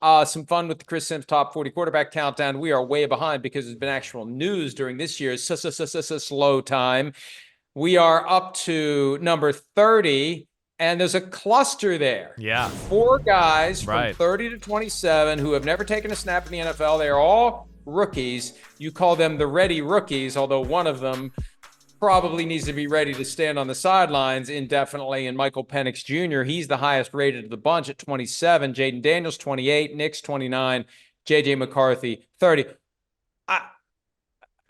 Some fun with the Chris Sims Top 40 Quarterback Countdown. We are way behind because there's been actual news during this year's slow time. We are up to number 30, and there's a cluster there. Yeah. 4 guys from Right. 30 to 27 who have never taken a snap in the NFL. They are all rookies. You call them the ready rookies, although one of them probably needs to be ready to stand on the sidelines indefinitely. And Michael Penix Jr., he's the highest rated of the bunch at 27. Jayden Daniels, 28. Nix, 29. J.J. McCarthy, 30.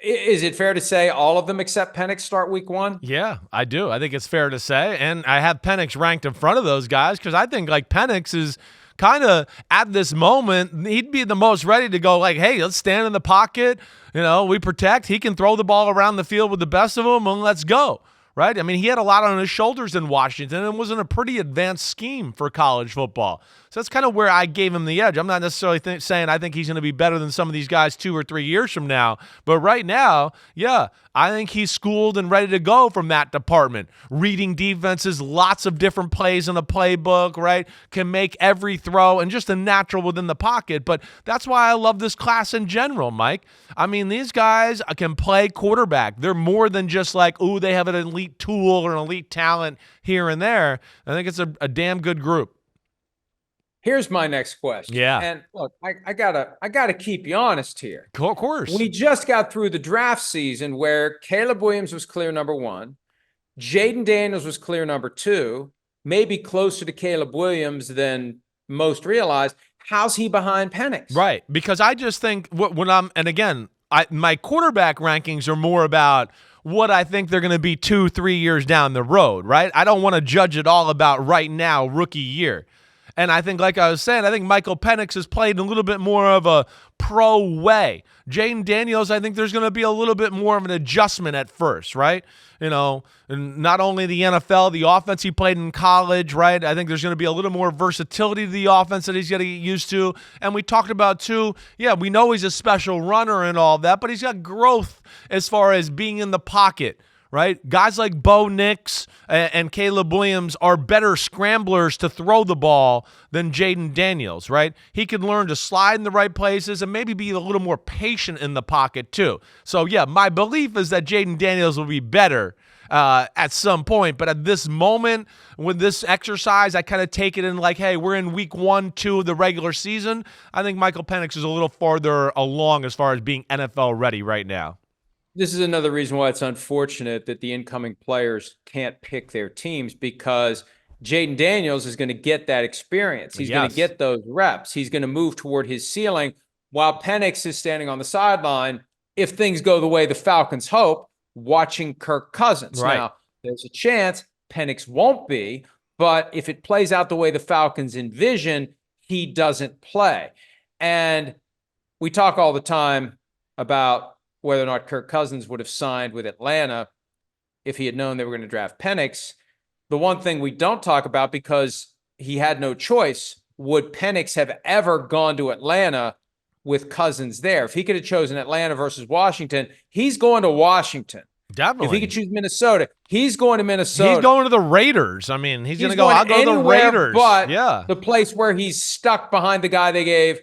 Is it fair to say all of them except Penix start week 1? Yeah, I do. I think it's fair to say. And I have Penix ranked in front of those guys because I think like Penix is kind of at this moment, he'd be the most ready to go like, hey, let's stand in the pocket. We protect. He can throw the ball around the field with the best of them, and let's go. Right? I mean, he had a lot on his shoulders in Washington and was in a pretty advanced scheme for college football. So that's kind of where I gave him the edge. I'm not necessarily saying I think he's going to be better than some of these guys 2 or 3 years from now. But right now, yeah, I think he's schooled and ready to go from that department. Reading defenses, lots of different plays in a playbook, right? Can make every throw and just a natural within the pocket. But that's why I love this class in general, Mike. I mean, these guys can play quarterback. They're more than just like, ooh, they have an elite tool or an elite talent here and there. I think it's a damn good group. Here's my next question. Yeah. And look, I gotta keep you honest here. Of course. We just got through the draft season where Caleb Williams was clear number 1. Jayden Daniels was clear number 2, maybe closer to Caleb Williams than most realized. How's he behind Penix? Right. Because I just think my quarterback rankings are more about what I think they're going to be 2-3 years down the road, right? I don't want to judge it all about right now, rookie year. And I think, like I was saying, I think Michael Penix has played a little bit more of a pro way. Jayden Daniels, I think there's going to be a little bit more of an adjustment at first, right? And not only the NFL, the offense he played in college, right? I think there's going to be a little more versatility to the offense that he's going to get used to. And we talked about, too, yeah, we know he's a special runner and all that, but he's got growth as far as being in the pocket. Right? Guys like Bo Nix and Caleb Williams are better scramblers to throw the ball than Jayden Daniels, right? He can learn to slide in the right places and maybe be a little more patient in the pocket too. So, yeah, my belief is that Jayden Daniels will be better at some point. But at this moment, with this exercise, I kind of take it in like, hey, we're in week 1, 2 of the regular season. I think Michael Penix is a little farther along as far as being NFL ready right now. This is another reason why it's unfortunate that the incoming players can't pick their teams, because Jayden Daniels is going to get that experience. He's going to get those reps. He's going to move toward his ceiling while Penix is standing on the sideline, if things go the way the Falcons hope, watching Kirk Cousins. Right. Now, there's a chance Penix won't be, but if it plays out the way the Falcons envision, he doesn't play. And we talk all the time about whether or not Kirk Cousins would have signed with Atlanta if he had known they were going to draft Penix. The one thing we don't talk about, because he had no choice, would Penix have ever gone to Atlanta with Cousins there? If he could have chosen Atlanta versus Washington, he's going to Washington. Definitely. If he could choose Minnesota, he's going to Minnesota. He's going to the Raiders. I mean, he's going to go, I'll go to the Raiders. But yeah, the place where he's stuck behind the guy they gave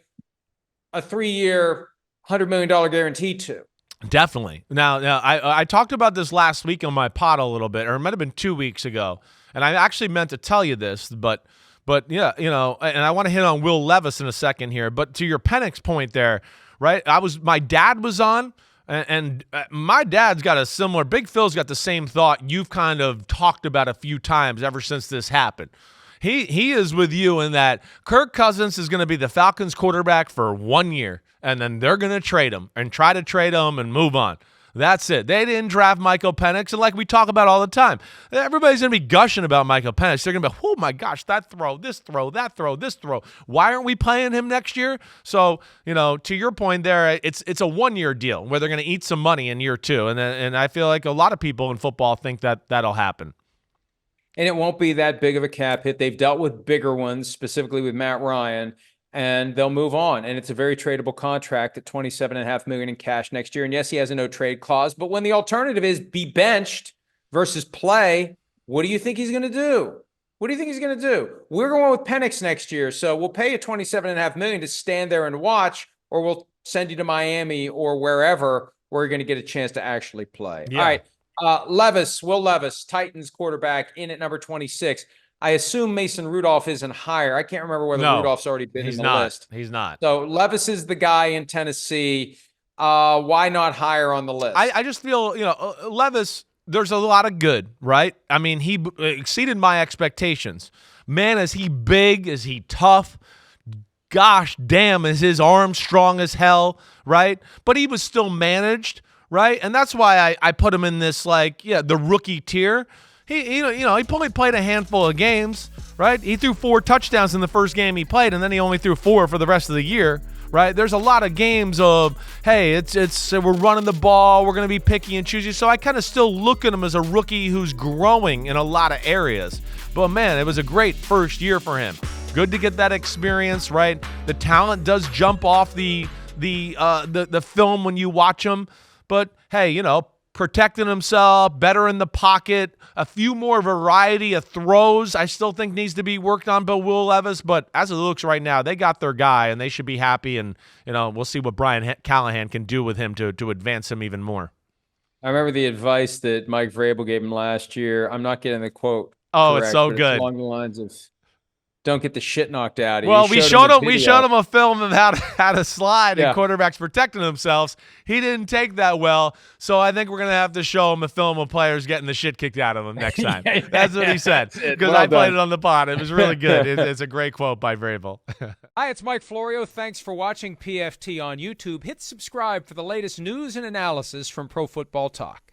a 3-year, $100 million guarantee to. Definitely. Now I talked about this last week on my pod a little bit, or it might have been 2 weeks ago, and I actually meant to tell you this, but yeah, and I want to hit on Will Levis in a second here. But to your Penix point there, right? My dad was on, and my dad's got a similar. Big Phil's got the same thought you've kind of talked about a few times ever since this happened. He is with you in that Kirk Cousins is going to be the Falcons quarterback for 1 year, and then they're going to trade him and try to trade him and move on. That's it. They didn't draft Michael Penix, and like we talk about all the time, everybody's going to be gushing about Michael Penix. They're going to be, oh my gosh, that throw, this throw, that throw, this throw. Why aren't we playing him next year? So, to your point there, it's a 1 year deal where they're going to eat some money in year 2, and I feel like a lot of people in football think that that'll happen. And it won't be that big of a cap hit. They've dealt with bigger ones, specifically with Matt Ryan, and they'll move on. And it's a very tradable contract at $27.5 million in cash next year. And yes, he has a no trade clause, but when the alternative is be benched versus play, what do you think he's going to do? What do you think he's going to do? We're going with Penix next year, so we'll pay you $27.5 million to stand there and watch, or we'll send you to Miami or wherever where you're going to get a chance to actually play. Yeah. All right, Will Levis, Titans quarterback, in at number 26. I assume Mason Rudolph isn't higher. I can't remember whether Rudolph's already been in the list. He's not. So Levis is the guy in Tennessee. Why not higher on the list? I just feel, Levis, there's a lot of good, right? I mean, he exceeded my expectations. Man, is he big? Is he tough? Gosh damn, is his arm strong as hell, right? But he was still managed, right? And that's why I put him in this, the rookie tier. He only played a handful of games, right? He threw 4 touchdowns in the first game he played, and then he only threw 4 for the rest of the year, right? There's a lot of games of, hey, it's we're running the ball, we're going to be picky and choosy. So I kind of still look at him as a rookie who's growing in a lot of areas. But man, it was a great first year for him. Good to get that experience, right? The talent does jump off the film when you watch him, but hey, protecting himself, better in the pocket, a few more variety of throws I still think needs to be worked on by Will Levis, but as it looks right now, they got their guy, and they should be happy, and we'll see what Brian Callahan can do with him to advance him even more. I remember the advice that Mike Vrabel gave him last year. I'm not getting the quote correct, it's so but good. it's along the lines of, don't get the shit knocked out of you. Well, we showed him a film of how to slide and quarterbacks protecting themselves. He didn't take that well, so I think we're going to have to show him a film of players getting the shit kicked out of them next time. That's what he said, because I played it on the pod. It was really good. It's a great quote by Vrabel. Hi, it's Mike Florio. Thanks for watching PFT on YouTube. Hit subscribe for the latest news and analysis from Pro Football Talk.